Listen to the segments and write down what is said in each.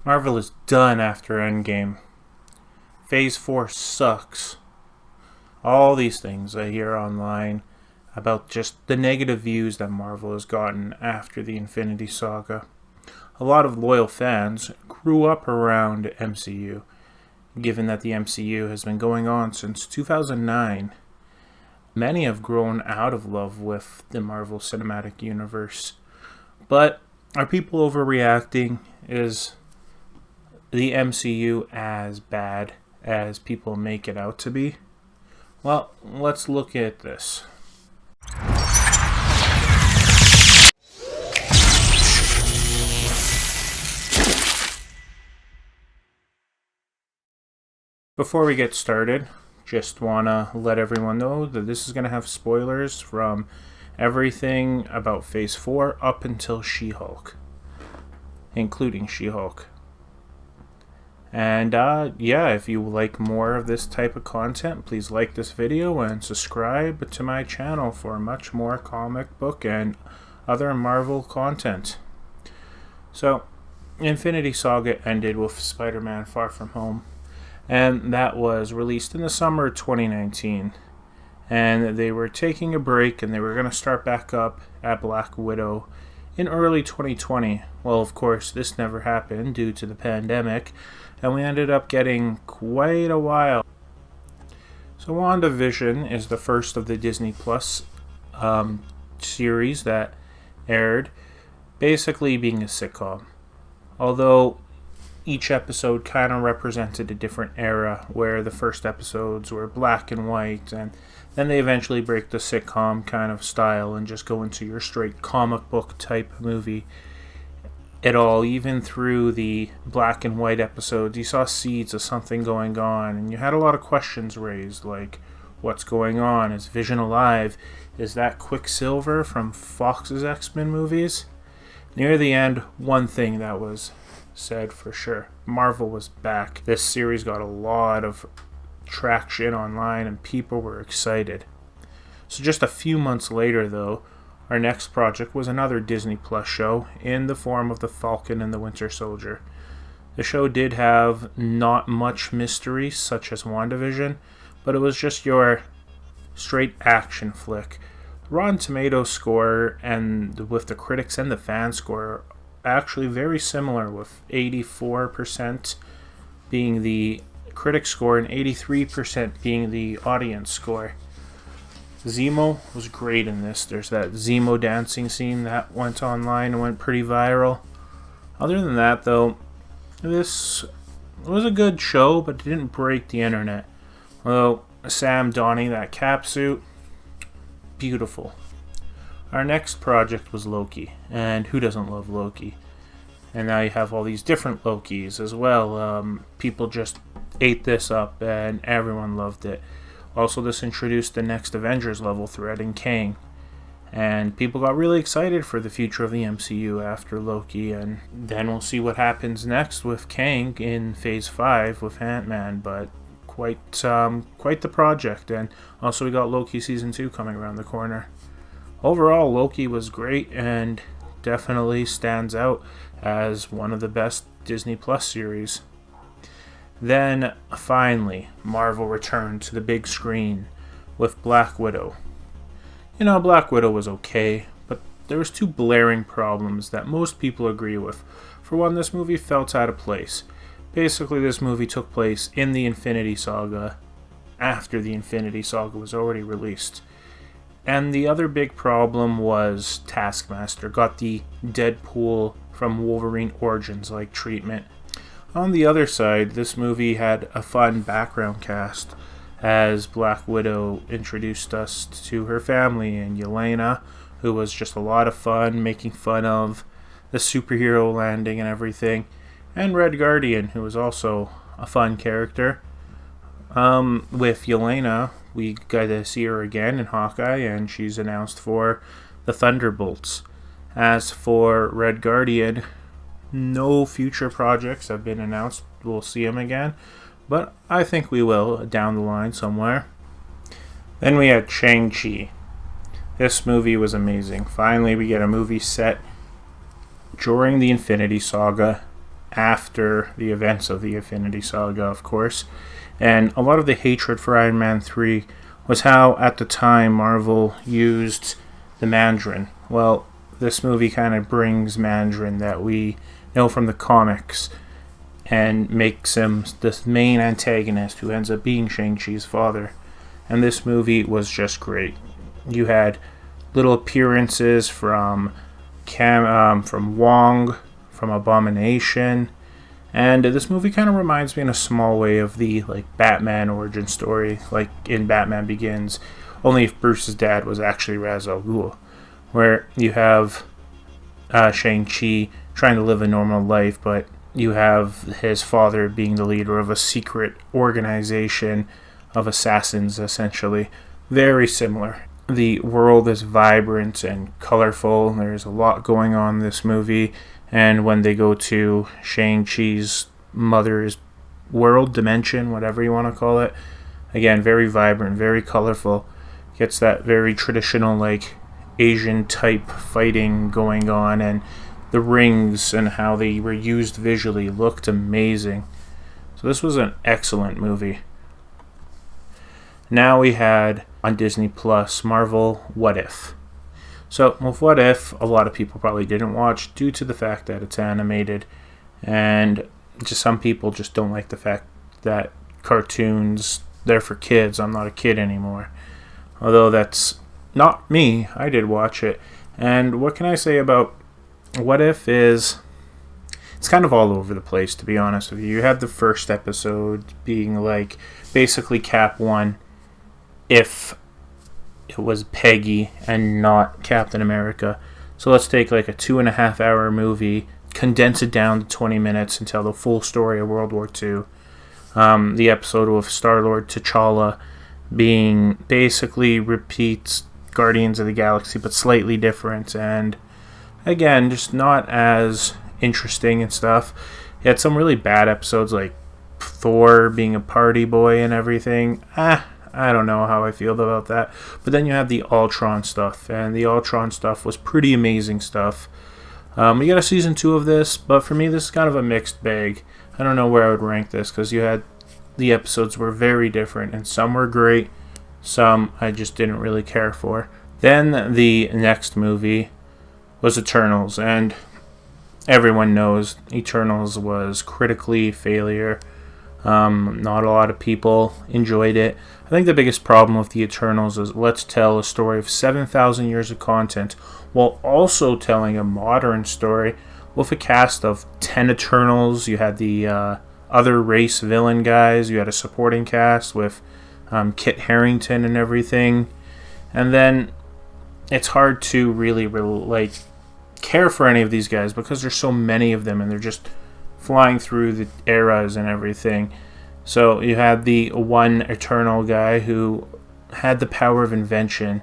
Marvel is done after Endgame. Phase 4 sucks. All these things I hear online about just the negative views that Marvel has gotten after the Infinity Saga. A lot of loyal fans grew up around MCU, given that the MCU has been going on since 2009. Many have grown out of love with the Marvel Cinematic Universe. But are people overreacting? Is the MCU as bad as people make it out to be? Well, let's look at this. Before we get started, just want to let everyone know that this is going to have spoilers from everything about Phase 4 up until She-Hulk, including She-Hulk. And if you like more of this type of content, please like this video and subscribe to my channel for much more comic book and other Marvel content. So, Infinity Saga ended with Spider-Man Far From Home, and that was released in the summer of 2019. And they were taking a break, and they were going to start back up at Black Widow in early 2020. Well, of course, this never happened due to the pandemic, and we ended up getting quite a while. So WandaVision is the first of the Disney Plus series that aired, basically being a sitcom. Although each episode kind of represented a different era, where the first episodes were black and white, and then they eventually break the sitcom kind of style and just go into your straight comic book type movie. At all, even through the black and white episodes, you saw seeds of something going on, and you had a lot of questions raised, like, what's going on? Is Vision alive? Is that Quicksilver from Fox's X-Men movies? Near the end, one thing that was said for sure: Marvel was back. This series got a lot of traction online, and people were excited. So just a few months later, though, our next project was another Disney Plus show in the form of The Falcon and the Winter Soldier. The show did have not much mystery, such as WandaVision, but it was just your straight action flick. Rotten Tomatoes score, and with the critics and the fan score, actually very similar, with 84% being the critic score and 83% being the audience score. Zemo was great in this. There's that Zemo dancing scene that went online and went pretty viral. Other than that, though, this was a good show, but it didn't break the internet. Although Sam donning that cap suit, beautiful. Our next project was Loki, and who doesn't love Loki? And now you have all these different Lokis as well. People just ate this up, and everyone loved it. Also, this introduced the next Avengers level threat in Kang, and people got really excited for the future of the MCU after Loki, and then we'll see what happens next with Kang in Phase 5 with Ant-Man, but quite the project. And also we got Loki Season 2 coming around the corner. Overall, Loki was great and definitely stands out as one of the best Disney Plus series. Then, finally, Marvel returned to the big screen with Black Widow. Black Widow was okay, but there was two blaring problems that most people agree with. For one, this movie felt out of place. Basically, this movie took place in the Infinity Saga after the Infinity Saga was already released. And the other big problem was Taskmaster got the Deadpool from Wolverine Origins-like treatment. On the other side, this movie had a fun background cast, as Black Widow introduced us to her family, and Yelena, who was just a lot of fun, making fun of the superhero landing and everything, and Red Guardian, who was also a fun character. With Yelena, we got to see her again in Hawkeye, and she's announced for the Thunderbolts. As for Red Guardian, no future projects have been announced. We'll see him again, but I think we will down the line somewhere. Then we had Shang-Chi. This movie was amazing. Finally, we get a movie set during the Infinity Saga, after the events of the Infinity Saga, of course. And a lot of the hatred for Iron Man 3 was how, at the time, Marvel used the Mandarin. Well, this movie kind of brings Mandarin that we know from the comics and makes him the main antagonist who ends up being Shang-Chi's father. And this movie was just great. You had little appearances from Wong, from Abomination, and this movie kind of reminds me in a small way of the Batman origin story, like in Batman Begins, only if Bruce's dad was actually Ra's al Ghul, where you have Shang-Chi trying to live a normal life, but you have his father being the leader of a secret organization of assassins, essentially. Very similar. The world is vibrant and colorful. There's a lot going on in this movie. And when they go to Shang-Chi's mother's world, dimension, whatever you want to call it, again, very vibrant, very colorful. Gets that very traditional, Asian type fighting going on. And the rings and how they were used visually looked amazing. So this was an excellent movie. Now we had on Disney Plus Marvel What If. So with What If, a lot of people probably didn't watch due to the fact that it's animated, and just some people just don't like the fact that cartoons, they're for kids. I'm not a kid anymore. Although that's not me. I did watch it. And what can I say about What If is it's kind of all over the place, to be honest with you. You had the first episode being basically Cap 1 if it was Peggy and not Captain America. So let's take a 2.5 hour movie, condense it down to 20 minutes and tell the full story of World War II. The episode with Star-Lord T'Challa being basically repeats Guardians of the Galaxy but slightly different, and again, just not as interesting and stuff. You had some really bad episodes like Thor being a party boy and everything. I don't know how I feel about that. But then you have the Ultron stuff, and the Ultron stuff was pretty amazing stuff. We got a season 2 of this, but for me this is kind of a mixed bag. I don't know where I would rank this, because you had the episodes were very different, and some were great, some I just didn't really care for. Then the next movie was Eternals, and everyone knows Eternals was critically failure. Not a lot of people enjoyed it. I think the biggest problem with the Eternals is let's tell a story of 7,000 years of content while also telling a modern story with a cast of 10 Eternals. You had the other race villain guys. You had a supporting cast with Kit Harington and everything. And then it's hard to really care for any of these guys because there's so many of them and they're just flying through the eras and everything. So you had the one Eternal guy who had the power of invention,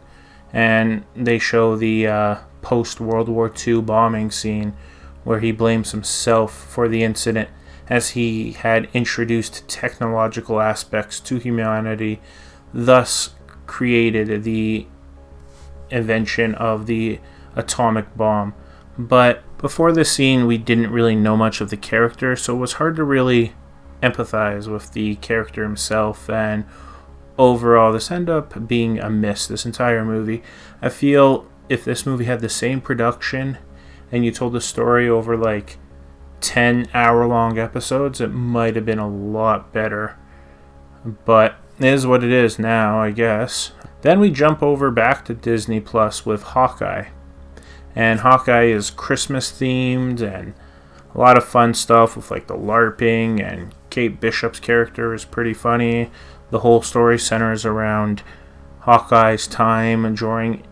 and they show the post-World War II bombing scene where he blames himself for the incident as he had introduced technological aspects to humanity, thus created the invention of the atomic bomb. But before this scene, we didn't really know much of the character, so it was hard to really empathize with the character himself, and overall, this ended up being a miss, this entire movie. I feel if this movie had the same production and you told the story over 10 hour-long episodes, it might have been a lot better. But it is what it is now, I guess. Then we jump over back to Disney Plus with Hawkeye. And Hawkeye is Christmas themed and a lot of fun stuff with the LARPing, and Kate Bishop's character is pretty funny. The whole story centers around Hawkeye's time during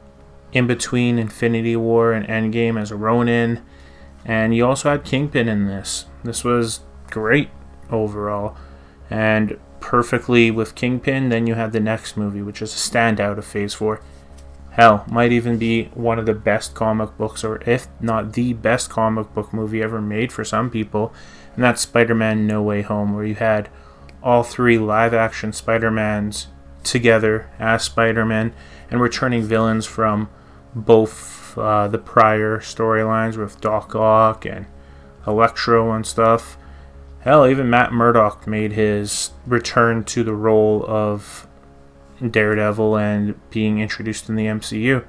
in between Infinity War and Endgame as a Ronin. And you also had Kingpin in this. This was great overall. And perfectly with Kingpin, then you had the next movie, which is a standout of Phase 4. Hell, might even be one of the best comic books, or if not the best comic book movie ever made for some people, and that's Spider-Man No Way Home, where you had all 3 live-action Spider-Mans together as Spider-Man, and returning villains from both the prior storylines with Doc Ock and Electro and stuff. Hell, even Matt Murdock made his return to the role of Daredevil and being introduced in the MCU.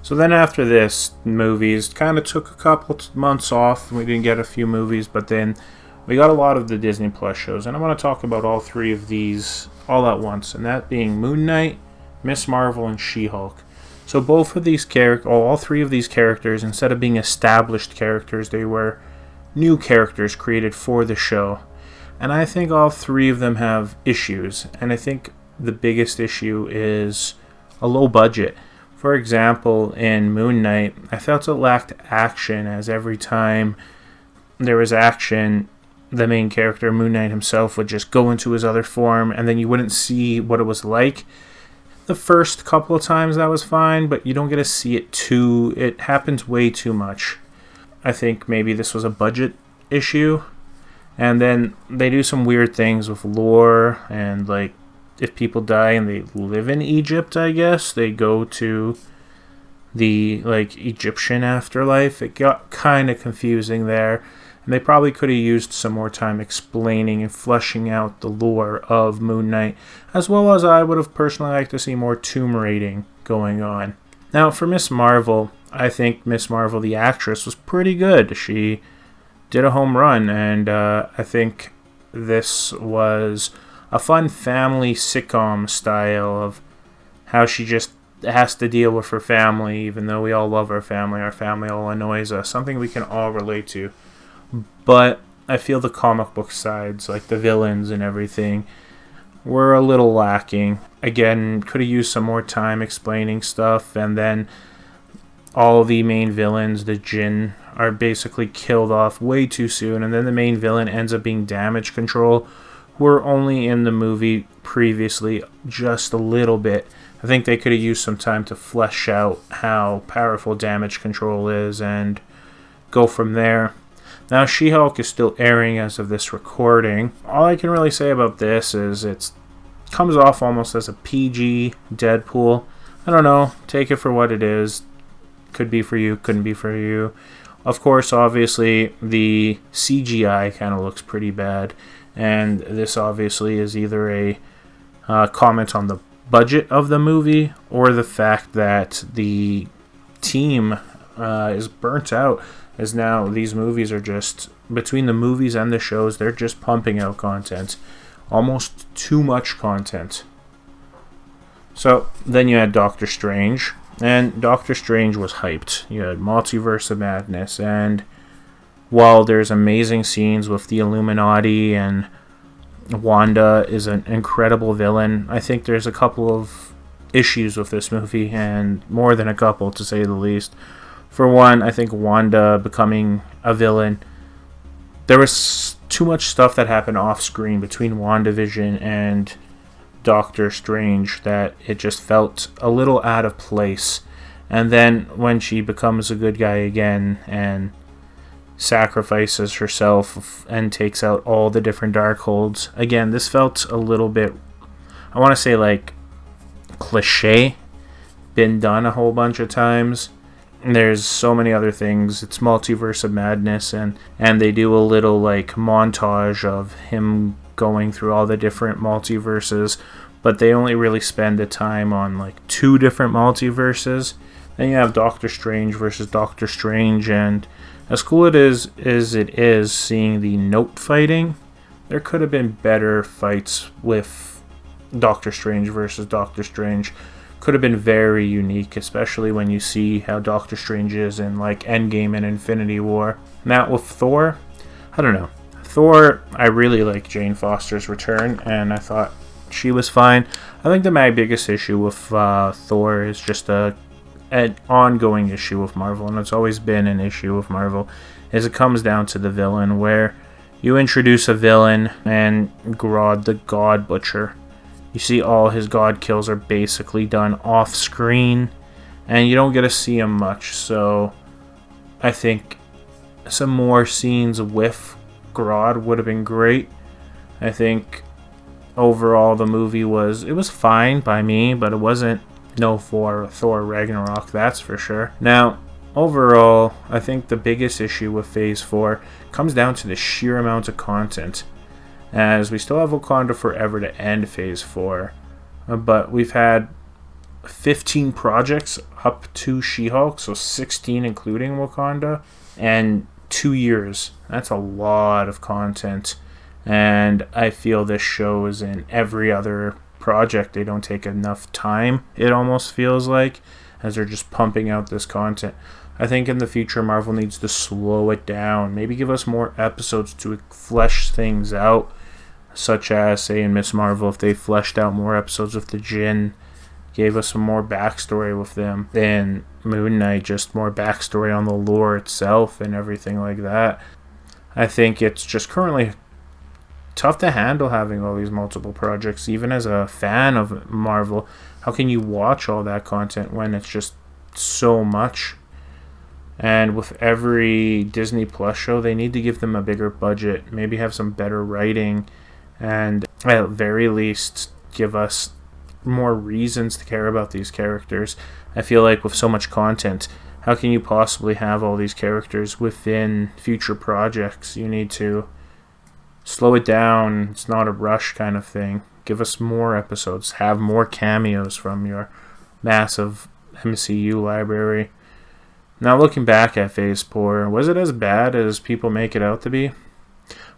So then after this, movies kind of took a couple months off. We didn't get a few movies, but then we got a lot of the Disney Plus shows. And I want to talk about all three of these all at once, and that being Moon Knight, Miss Marvel, and She-Hulk. So both of these all three of these characters, instead of being established characters, they were new characters created for the show. And I think all three of them have issues. And I think the biggest issue is a low budget. For example, in Moon Knight, I felt it lacked action, as every time there was action, the main character, Moon Knight himself, would just go into his other form, and then you wouldn't see what it was like. The first couple of times that was fine, but you don't get to see it happens way too much. I think maybe this was a budget issue. And then they do some weird things with lore, and like if people die and they live in Egypt, I guess, they go to the like Egyptian afterlife. It got kind of confusing there. And they probably could have used some more time explaining and fleshing out the lore of Moon Knight, as well as I would have personally liked to see more tomb raiding going on. Now, for Miss Marvel, I think Miss Marvel, the actress, was pretty good. She did a home run, and I think this was a fun family sitcom style of how she just has to deal with her family, even though we all love our family all annoys us, something we can all relate to. But I feel the comic book sides, like the villains and everything, were a little lacking. Again, could have used some more time explaining stuff, and then all the main villains, the Jinn, are basically killed off way too soon, and then the main villain ends up being Damage Control, who were only in the movie previously just a little bit. I think they could have used some time to flesh out how powerful Damage Control is and go from there. Now, She-Hulk is still airing as of this recording. All I can really say about this is it comes off almost as a PG Deadpool. I don't know. Take it for what it is. Could be for you, couldn't be for you. Of course, obviously, the CGI kind of looks pretty bad. And this obviously is either a comment on the budget of the movie or the fact that the team is burnt out. As now these movies are just, between the movies and the shows, they're just pumping out content. Almost too much content. So then you had Doctor Strange, and Doctor Strange was hyped. You had Multiverse of Madness, and while there's amazing scenes with the Illuminati and Wanda is an incredible villain, I think there's a couple of issues with this movie, and more than a couple to say the least. For one, I think Wanda becoming a villain, there was too much stuff that happened off screen between WandaVision and Doctor Strange that it just felt a little out of place. And then when she becomes a good guy again and sacrifices herself and takes out all the different Darkholds, again, this felt a little bit, I want to say like cliche, been done a whole bunch of times. There's so many other things. It's Multiverse of Madness, and they do a little like montage of him going through all the different multiverses, but they only really spend the time on like 2 different multiverses. Then you have Doctor Strange versus Doctor Strange, and as cool it is seeing the note fighting, there could have been better fights with Doctor Strange versus Doctor Strange. Could have been very unique, especially when you see how Doctor Strange is in like Endgame and Infinity War. Now with Thor, I don't know. Thor, I really like Jane Foster's return, and I thought she was fine. I think my biggest issue with Thor is just an ongoing issue with Marvel, and it's always been an issue with Marvel, is it comes down to the villain, where you introduce a villain and Grodd the God Butcher. You see all his god kills are basically done off screen, and you don't get to see him much, so I think some more scenes with Grodd would have been great. I think overall the movie was fine by me, but it wasn't no for Thor Ragnarok, that's for sure. Now, overall, I think the biggest issue with Phase 4 comes down to the sheer amount of content, as we still have Wakanda Forever to end Phase 4, but we've had 15 projects up to She-Hulk, so 16 including Wakanda, and 2 years. That's a lot of content, and I feel this shows in every other project they don't take enough time, it almost feels like, as they're just pumping out this content. I think in the future Marvel needs to slow it down, maybe give us more episodes to flesh things out, such as, say, in Miss Marvel, if they fleshed out more episodes with the Jinn, gave us some more backstory with them. Then Moon Knight, just more backstory on the lore itself and everything like that. I think it's just currently tough to handle having all these multiple projects. Even as a fan of Marvel, how can you watch all that content when it's just so much? And with every Disney Plus show, they need to give them a bigger budget, maybe have some better writing, and at very least give us more reasons to care about these characters. I feel like with so much content, how can you possibly have all these characters within future projects? You need to slow it down. It's not a rush kind of thing. Give us more episodes. Have more cameos from your massive MCU library. Now, looking back at Phase 4, was it as bad as people make it out to be?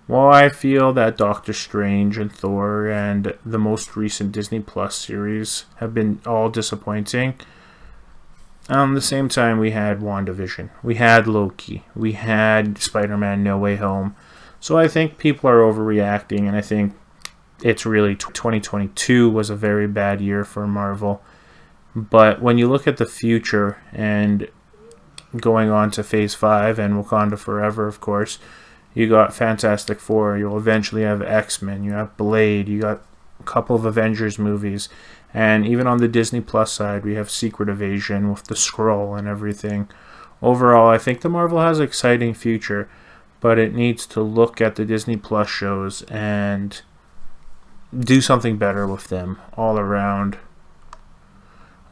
Well, I feel that Doctor Strange and Thor and the most recent Disney Plus series have been all disappointing. At the same time, we had WandaVision, we had Loki, we had Spider-Man No Way Home. So I think people are overreacting, and I think it's really 2022 was a very bad year for Marvel. But when you look at the future and going on to Phase 5 and Wakanda Forever, of course, you got Fantastic Four, you'll eventually have X-Men, you have Blade, you got a couple of Avengers movies, and even on the Disney Plus side, we have Secret Invasion with the Skrull and everything. Overall, I think the Marvel has an exciting future, but it needs to look at the Disney Plus shows and do something better with them all around.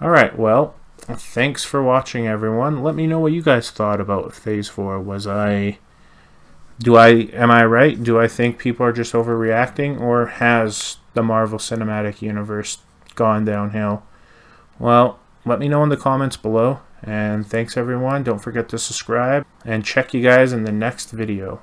Alright, well, thanks for watching, everyone. Let me know what you guys thought about Phase 4. Am I right? Do I think people are just overreacting, or has the Marvel Cinematic Universe gone downhill? Well, let me know in the comments below, and thanks everyone. Don't forget to subscribe, and check you guys in the next video.